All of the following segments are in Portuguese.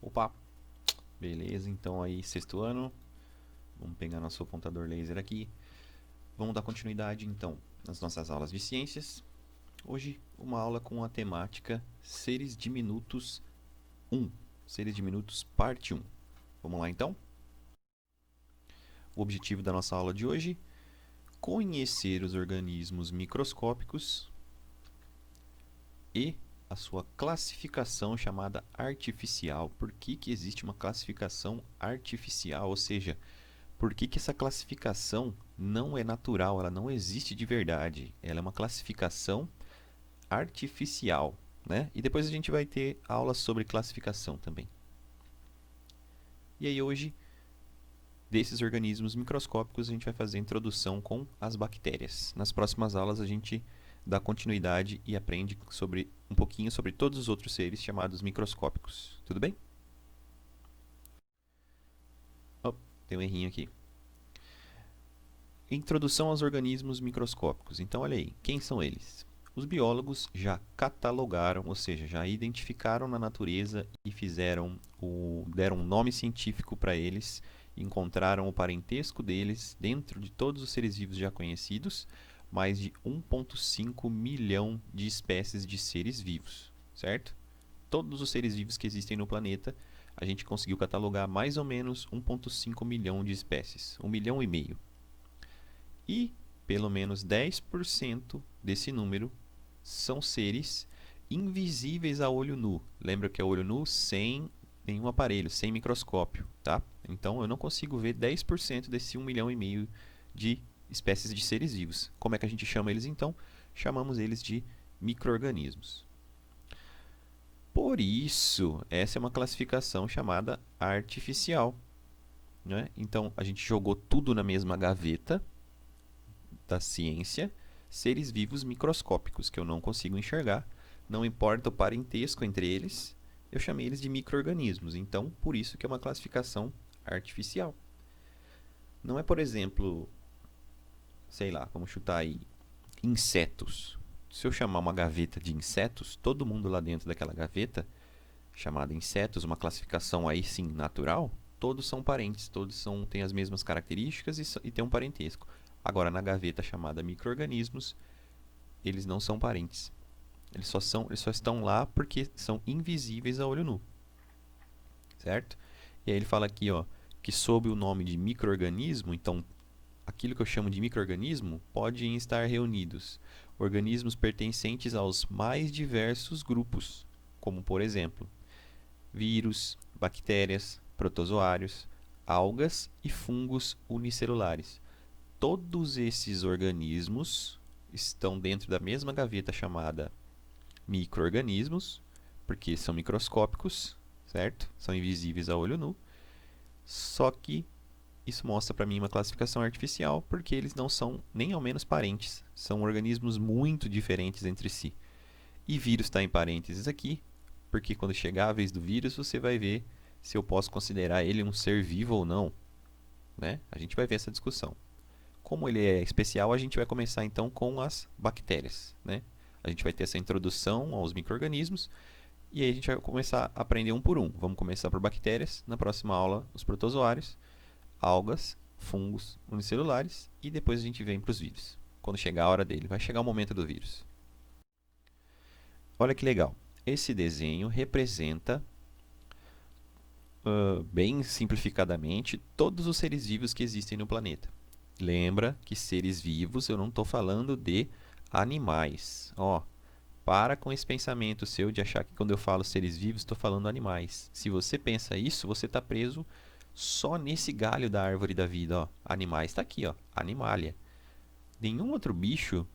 Opa, beleza, então aí sexto ano, vamos pegar nosso apontador laser aqui. Vamos dar continuidade então nas nossas aulas de ciências. Hoje uma aula com a temática Seres Diminutos 1, Seres Diminutos parte 1. Vamos lá então? O objetivo da nossa aula de hoje: conhecer os organismos microscópicos e a sua classificação chamada artificial. Por que existe uma classificação artificial? Ou seja, por que essa classificação não é natural, ela não existe de verdade? Ela é uma classificação artificial, né? E depois a gente vai ter aulas sobre classificação também. E aí hoje, desses organismos microscópicos, a gente vai fazer a introdução com as bactérias. Nas próximas aulas a gente dá continuidade e aprende um pouquinho sobre todos os outros seres chamados microscópicos. Tudo bem? Oh, tem um errinho aqui. Introdução aos organismos microscópicos. Então, olha aí, quem são eles? Os biólogos já catalogaram, ou seja, já identificaram na natureza e deram um nome científico para eles, encontraram o parentesco deles dentro de todos os seres vivos já conhecidos, mais de 1,5 milhão de espécies de seres vivos, certo? Todos os seres vivos que existem no planeta, a gente conseguiu catalogar mais ou menos 1,5 milhão de espécies, 1,5 milhão. E pelo menos 10% desse número são seres invisíveis a olho nu. Lembra que é olho nu sem nenhum aparelho, sem microscópio, tá? Então eu não consigo ver 10% desse 1,5 milhão de espécies de seres vivos. Como é que a gente chama eles então? Chamamos eles de micro-organismos. Por isso, essa é uma classificação chamada artificial, né? Então a gente jogou tudo na mesma gaveta da ciência, seres vivos microscópicos que eu não consigo enxergar, não importa o parentesco entre eles, eu chamei eles de micro-organismos. Então, por isso que é uma classificação artificial. Não é, por exemplo, sei lá, vamos chutar aí, insetos. Se eu chamar uma gaveta de insetos, todo mundo lá dentro daquela gaveta, chamada insetos, uma classificação aí sim natural, todos são parentes, têm as mesmas características e têm um parentesco. Agora, na gaveta chamada micro-organismos, eles não são parentes. Eles só estão lá porque são invisíveis a olho nu. Certo? E aí ele fala aqui, ó, que sob o nome de micro-organismo, então, aquilo que eu chamo de micro-organismo, podem estar reunidos organismos pertencentes aos mais diversos grupos, como, por exemplo, vírus, bactérias, protozoários, algas e fungos unicelulares. Todos esses organismos estão dentro da mesma gaveta chamada micro-organismos, porque são microscópicos, certo? São invisíveis a olho nu. Só que isso mostra para mim uma classificação artificial, porque eles não são nem ao menos parentes. São organismos muito diferentes entre si. E vírus está em parênteses aqui, porque quando chegar a vez do vírus, você vai ver se eu posso considerar ele um ser vivo ou não, né? A gente vai ver essa discussão. Como ele é especial, a gente vai começar então com as bactérias, né? A gente vai ter essa introdução aos micro-organismos e aí a gente vai começar a aprender um por um. Vamos começar por bactérias, na próxima aula os protozoários, algas, fungos unicelulares e depois a gente vem para os vírus. Quando chegar a hora dele, vai chegar o momento do vírus. Olha que legal. Esse desenho representa, bem simplificadamente, todos os seres vivos que existem no planeta. Lembra que seres vivos, eu não estou falando de animais. Ó, para com esse pensamento seu de achar que quando eu falo seres vivos, estou falando animais. Se você pensa isso, você está preso só nesse galho da árvore da vida. Ó. Animais está aqui, ó, animalia. Nenhum outro bicho,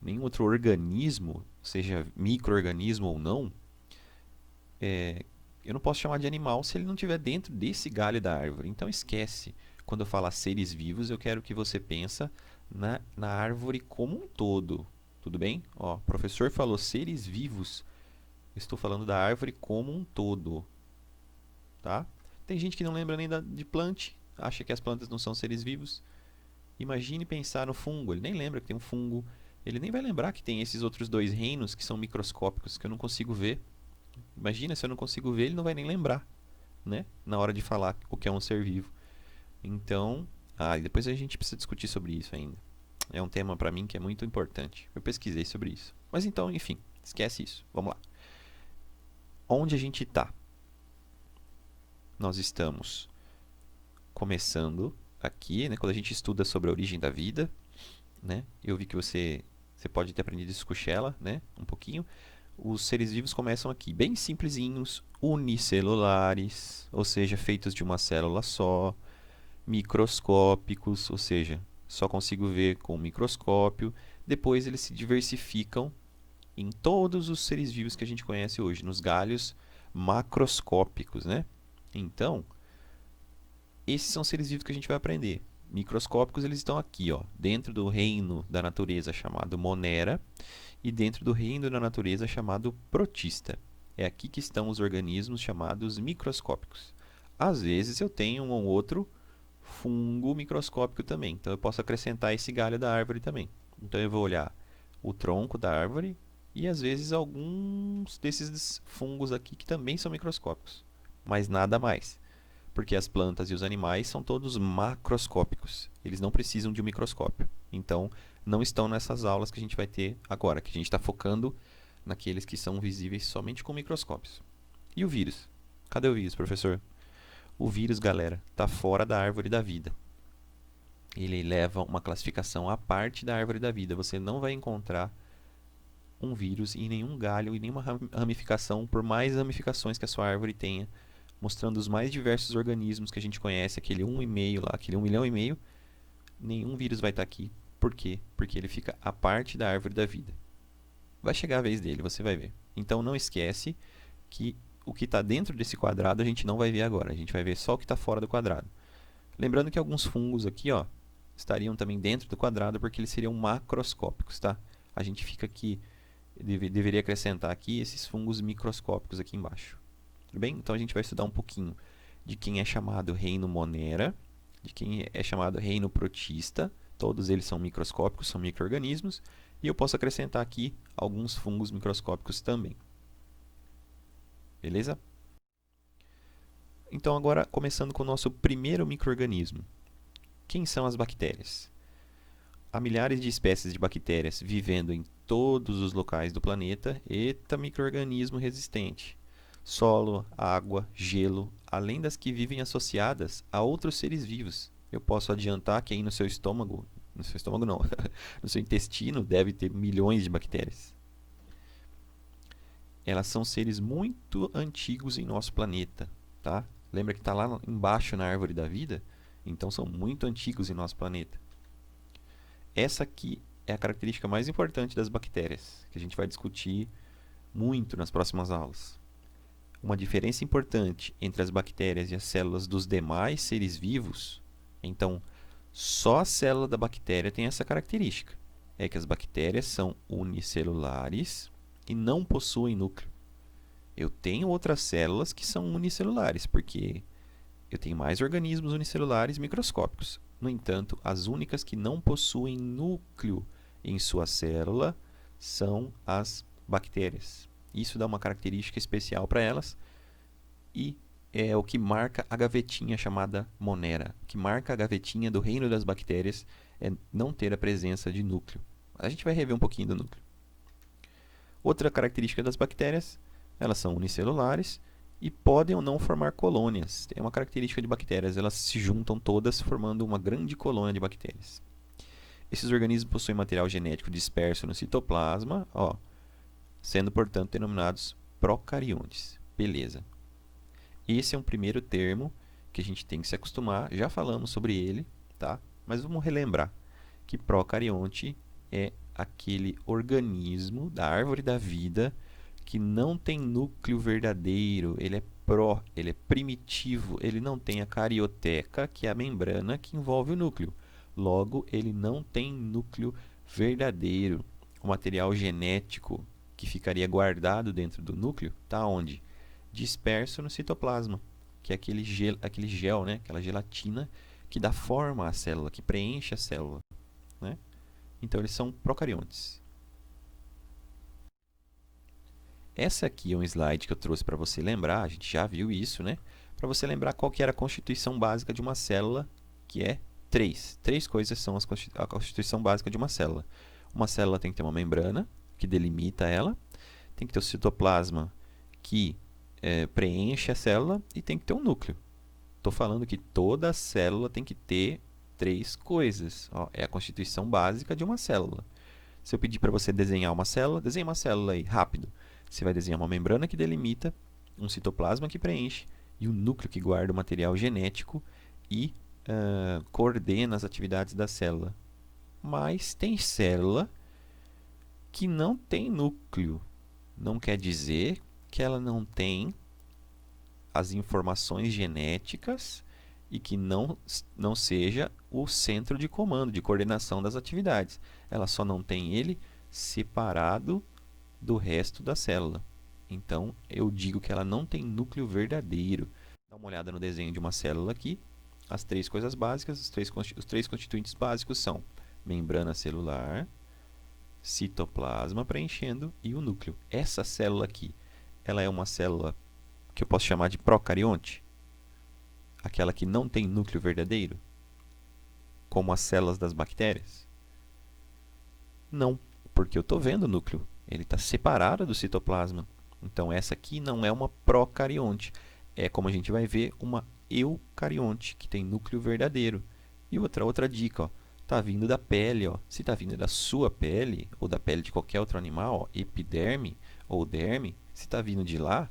nenhum outro organismo, seja micro-organismo ou não, eu não posso chamar de animal se ele não estiver dentro desse galho da árvore. Então esquece. Quando eu falar seres vivos, eu quero que você pense na árvore como um todo. Tudo bem? Ó, o professor falou seres vivos. Eu estou falando da árvore como um todo. Tá? Tem gente que não lembra nem de planta, acha que as plantas não são seres vivos. Imagine pensar no fungo. Ele nem lembra que tem um fungo. Ele nem vai lembrar que tem esses outros dois reinos que são microscópicos, que eu não consigo ver. Imagina, se eu não consigo ver, ele não vai nem lembrar. né, na hora de falar o que é um ser vivo. Então, e depois a gente precisa discutir sobre isso ainda. É um tema para mim que é muito importante. Eu pesquisei sobre isso. Mas então, enfim, esquece isso. Vamos lá. Onde a gente está? Nós estamos começando aqui, né, quando a gente estuda sobre a origem da vida, né? Eu vi que você pode ter aprendido isso com o Shella, né, um pouquinho. Os seres vivos começam aqui, bem simplesinhos, unicelulares, ou seja, feitos de uma célula só, microscópicos, ou seja, só consigo ver com o microscópio. Depois eles se diversificam em todos os seres vivos que a gente conhece hoje, nos galhos macroscópicos, né? Então, esses são seres vivos que a gente vai aprender. Microscópicos, eles estão aqui, ó, dentro do reino da natureza chamado Monera e dentro do reino da natureza chamado Protista. É aqui que estão os organismos chamados microscópicos. Às vezes eu tenho um ou outro fungo microscópico também, então eu posso acrescentar esse galho da árvore também. Então eu vou olhar o tronco da árvore e às vezes alguns desses fungos aqui que também são microscópicos, mas nada mais. Porque as plantas e os animais são todos macroscópicos. Eles não precisam de um microscópio. Então, não estão nessas aulas que a gente vai ter agora, que a gente está focando naqueles que são visíveis somente com microscópios. E o vírus? Cadê o vírus, professor? O vírus, galera, está fora da árvore da vida. Ele leva uma classificação à parte da árvore da vida. Você não vai encontrar um vírus em nenhum galho e nenhuma ramificação, por mais ramificações que a sua árvore tenha, mostrando os mais diversos organismos que a gente conhece, aquele 1,5 lá, aquele 1,5 milhão, nenhum vírus vai estar aqui. Por quê? Porque ele fica à parte da árvore da vida. Vai chegar a vez dele, você vai ver. Então não esquece que o que está dentro desse quadrado a gente não vai ver agora, a gente vai ver só o que está fora do quadrado. Lembrando que alguns fungos aqui, ó, estariam também dentro do quadrado porque eles seriam macroscópicos, tá? A gente fica aqui, deveria acrescentar aqui esses fungos microscópicos aqui embaixo. Tudo bem? Então a gente vai estudar um pouquinho de quem é chamado reino Monera, de quem é chamado reino Protista. Todos eles são microscópicos, são micro-organismos. E eu posso acrescentar aqui alguns fungos microscópicos também. Beleza? Então agora começando com o nosso primeiro micro-organismo. Quem são as bactérias? Há milhares de espécies de bactérias vivendo em todos os locais do planeta. Eita, micro-organismo resistente! Solo, água, gelo, além das que vivem associadas a outros seres vivos. Eu posso adiantar que aí no seu estômago não, no seu intestino deve ter milhões de bactérias. Elas são seres muito antigos em nosso planeta, tá? Lembra que está lá embaixo na árvore da vida? Então são muito antigos em nosso planeta. Essa aqui é a característica mais importante das bactérias, que a gente vai discutir muito nas próximas aulas. Uma diferença importante entre as bactérias e as células dos demais seres vivos, então, só a célula da bactéria tem essa característica, é que as bactérias são unicelulares e não possuem núcleo. Eu tenho outras células que são unicelulares, porque eu tenho mais organismos unicelulares microscópicos. No entanto, as únicas que não possuem núcleo em sua célula são as bactérias. Isso dá uma característica especial para elas e é o que marca a gavetinha chamada Monera. O que marca a gavetinha do reino das bactérias é não ter a presença de núcleo. A gente vai rever um pouquinho do núcleo. Outra característica das bactérias, elas são unicelulares e podem ou não formar colônias. Tem uma característica de bactérias, elas se juntam todas formando uma grande colônia de bactérias. Esses organismos possuem material genético disperso no citoplasma, ó, sendo, portanto, denominados procariontes. Beleza. Esse é um primeiro termo que a gente tem que se acostumar. Já falamos sobre ele, tá? Mas vamos relembrar que procarionte é aquele organismo da árvore da vida que não tem núcleo verdadeiro. Ele é ele é primitivo, ele não tem a carioteca, que é a membrana que envolve o núcleo. Logo, ele não tem núcleo verdadeiro. O material genético que ficaria guardado dentro do núcleo está onde? Disperso no citoplasma, que é aquele gel, né? Aquela gelatina que dá forma à célula, que preenche a célula, né? Então, eles são procariontes. Essa aqui é um slide que eu trouxe para você lembrar, a gente já viu isso, né? para você lembrar qual que era a constituição básica de uma célula, que é três. Três coisas são a constituição básica de uma célula. Uma célula tem que ter uma membrana, que delimita ela, tem que ter o citoplasma, que preenche a célula, e tem que ter um núcleo. Estou falando que toda célula tem que ter três coisas. Ó, é a constituição básica de uma célula. Se eu pedir para você desenhar uma célula, desenhe uma célula aí, rápido. Você vai desenhar uma membrana que delimita, um citoplasma que preenche e um núcleo que guarda o material genético e coordena as atividades da célula. Mas tem célula que não tem núcleo. Não quer dizer que ela não tem as informações genéticas e que não seja o centro de comando, de coordenação das atividades. Ela só não tem ele separado do resto da célula. Então, eu digo que ela não tem núcleo verdadeiro. Dá uma olhada no desenho de uma célula aqui. As três coisas básicas, os três constituintes básicos são membrana celular, citoplasma preenchendo e o núcleo. Essa célula aqui, ela é uma célula que eu posso chamar de procarionte? Aquela que não tem núcleo verdadeiro? Como as células das bactérias? Não, porque eu estou vendo o núcleo. Ele está separado do citoplasma. Então, essa aqui não é uma procarionte. É, como a gente vai ver, uma eucarionte, que tem núcleo verdadeiro. E outra dica, ó, está vindo da pele. Ó. Se está vindo da sua pele, ou da pele de qualquer outro animal, ó, epiderme ou derme, se está vindo de lá,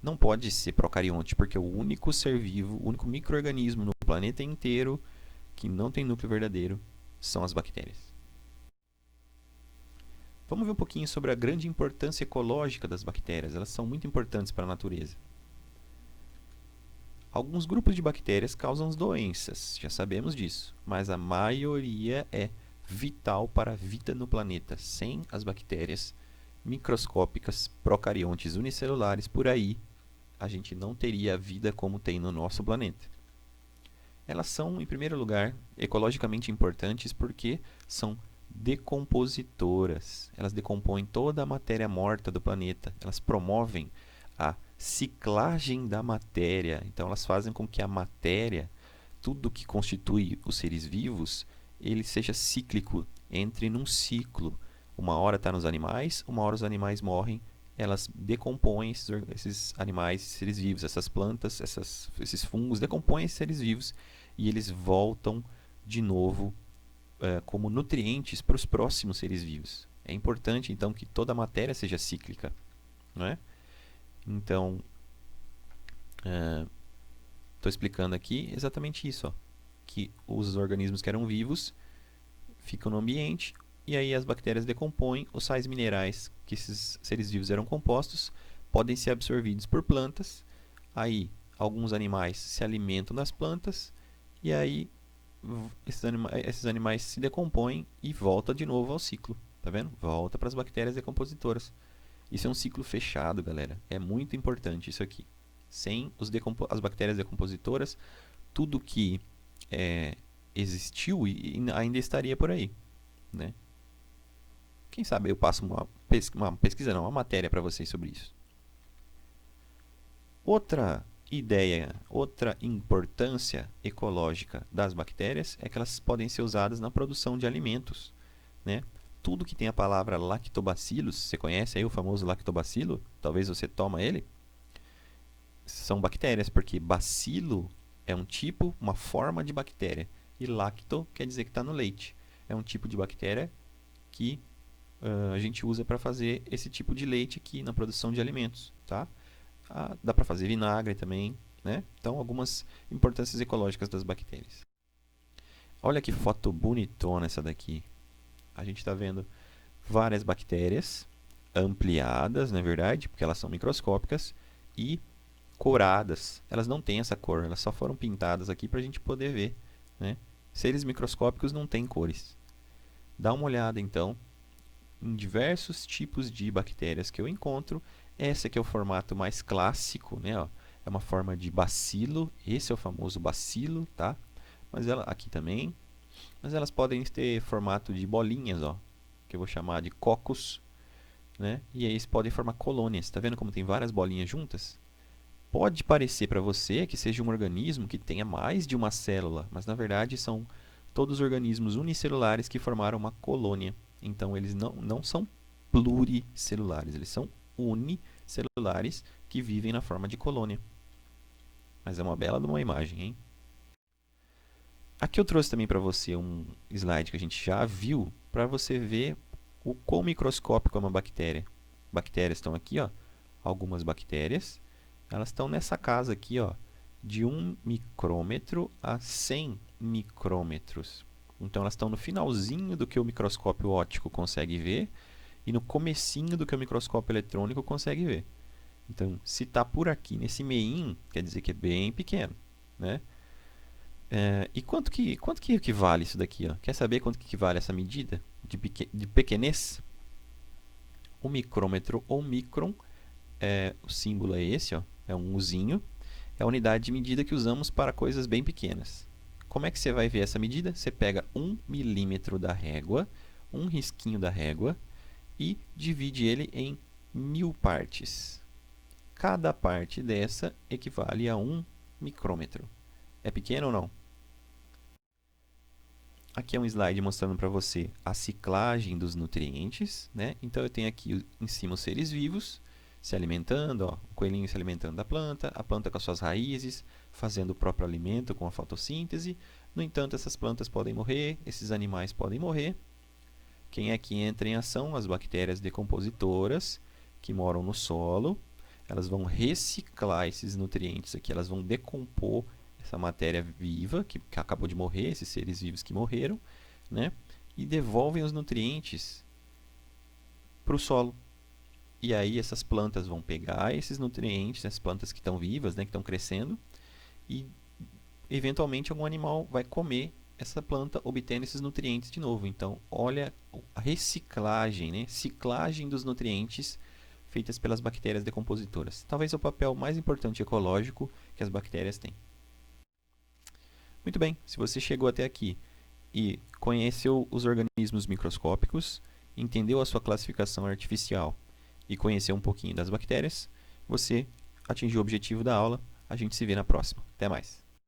não pode ser procarionte, porque o único ser vivo, o único micro-organismo no planeta inteiro que não tem núcleo verdadeiro são as bactérias. Vamos ver um pouquinho sobre a grande importância ecológica das bactérias. Elas são muito importantes para a natureza. Alguns grupos de bactérias causam doenças, já sabemos disso, mas a maioria é vital para a vida no planeta. Sem as bactérias microscópicas, procariontes unicelulares por aí, a gente não teria a vida como tem no nosso planeta. Elas são, em primeiro lugar, ecologicamente importantes porque são decompositoras. Elas decompõem toda a matéria morta do planeta. Elas promovem a ciclagem da matéria. Então, elas fazem com que a matéria, tudo que constitui os seres vivos, ele seja cíclico, entre num ciclo. Uma hora está nos animais, uma hora os animais morrem, elas decompõem esses animais, seres vivos, essas plantas, esses fungos decompõem esses seres vivos e eles voltam de novo como nutrientes para os próximos seres vivos. É importante, então, que toda a matéria seja cíclica, não é? Então, estou explicando aqui exatamente isso, ó, que os organismos que eram vivos ficam no ambiente e aí as bactérias decompõem os sais minerais que esses seres vivos eram compostos, podem ser absorvidos por plantas, aí alguns animais se alimentam das plantas e aí esses animais se decompõem e volta de novo ao ciclo, tá vendo? Volta para as bactérias decompositoras. Isso é um ciclo fechado, galera. É muito importante isso aqui. Sem as bactérias decompositoras, tudo que existiu e ainda estaria por aí, né? Quem sabe eu passo uma matéria para vocês sobre isso. Outra ideia, outra importância ecológica das bactérias é que elas podem ser usadas na produção de alimentos, né? Tudo que tem a palavra lactobacillus, você conhece aí o famoso lactobacilo? Talvez você toma ele? São bactérias, porque bacilo é um tipo, uma forma de bactéria. E lacto quer dizer que está no leite. É um tipo de bactéria que a gente usa para fazer esse tipo de leite aqui na produção de alimentos, tá? Dá para fazer vinagre também, né? Então, algumas importâncias ecológicas das bactérias. Olha que foto bonitona essa daqui. A gente está vendo várias bactérias ampliadas, na verdade, porque elas são microscópicas e coradas. Elas não têm essa cor, elas só foram pintadas aqui para a gente poder ver, né? Seres microscópicos não têm cores. Dá uma olhada, então, em diversos tipos de bactérias que eu encontro. Esse aqui é o formato mais clássico, né? Ó, é uma forma de bacilo. Esse é o famoso bacilo, tá? Mas aqui também. Mas elas podem ter formato de bolinhas, ó, que eu vou chamar de cocos, né? E aí eles podem formar colônias. Tá vendo como tem várias bolinhas juntas? Pode parecer para você que seja um organismo que tenha mais de uma célula, mas na verdade são todos organismos unicelulares que formaram uma colônia. Então eles não são pluricelulares, eles são unicelulares que vivem na forma de colônia. Mas é uma bela de uma imagem, hein? Aqui eu trouxe também para você um slide que a gente já viu, para você ver o quão microscópico é uma bactéria. Bactérias estão aqui, ó, algumas bactérias, elas estão nessa casa aqui, ó, de 1 micrômetro a 100 micrômetros. Então elas estão no finalzinho do que o microscópio óptico consegue ver e no comecinho do que o microscópio eletrônico consegue ver. Então, se está por aqui nesse meinho, quer dizer que é bem pequeno, né? E quanto que equivale isso daqui? Ó? Quer saber quanto que equivale essa medida de pequenez? O micrômetro ou micron, o símbolo é esse, ó, é um Uzinho, é a unidade de medida que usamos para coisas bem pequenas. Como é que você vai ver essa medida? Você pega 1 milímetro da régua, um risquinho da régua, e divide ele em 1000 partes. Cada parte dessa equivale a 1 micrômetro. É pequeno ou não? Aqui é um slide mostrando para você a ciclagem dos nutrientes, né? Então eu tenho aqui em cima os seres vivos se alimentando, ó, o coelhinho se alimentando da a planta com as suas raízes, fazendo o próprio alimento com a fotossíntese. No entanto, essas plantas podem morrer, esses animais podem morrer. Quem é que entra em ação? As bactérias decompositoras que moram no solo. Elas vão reciclar esses nutrientes aqui, elas vão decompor essa matéria viva que acabou de morrer, esses seres vivos que morreram, né? E devolvem os nutrientes para o solo. E aí essas plantas vão pegar esses nutrientes, as plantas que estão vivas, né, que estão crescendo, e eventualmente algum animal vai comer essa planta, obtendo esses nutrientes de novo. Então, olha a reciclagem, né? Ciclagem dos nutrientes feitas pelas bactérias decompositoras. Talvez é o papel mais importante ecológico que as bactérias têm. Muito bem, se você chegou até aqui e conheceu os organismos microscópicos, entendeu a sua classificação artificial e conheceu um pouquinho das bactérias, você atingiu o objetivo da aula. A gente se vê na próxima. Até mais!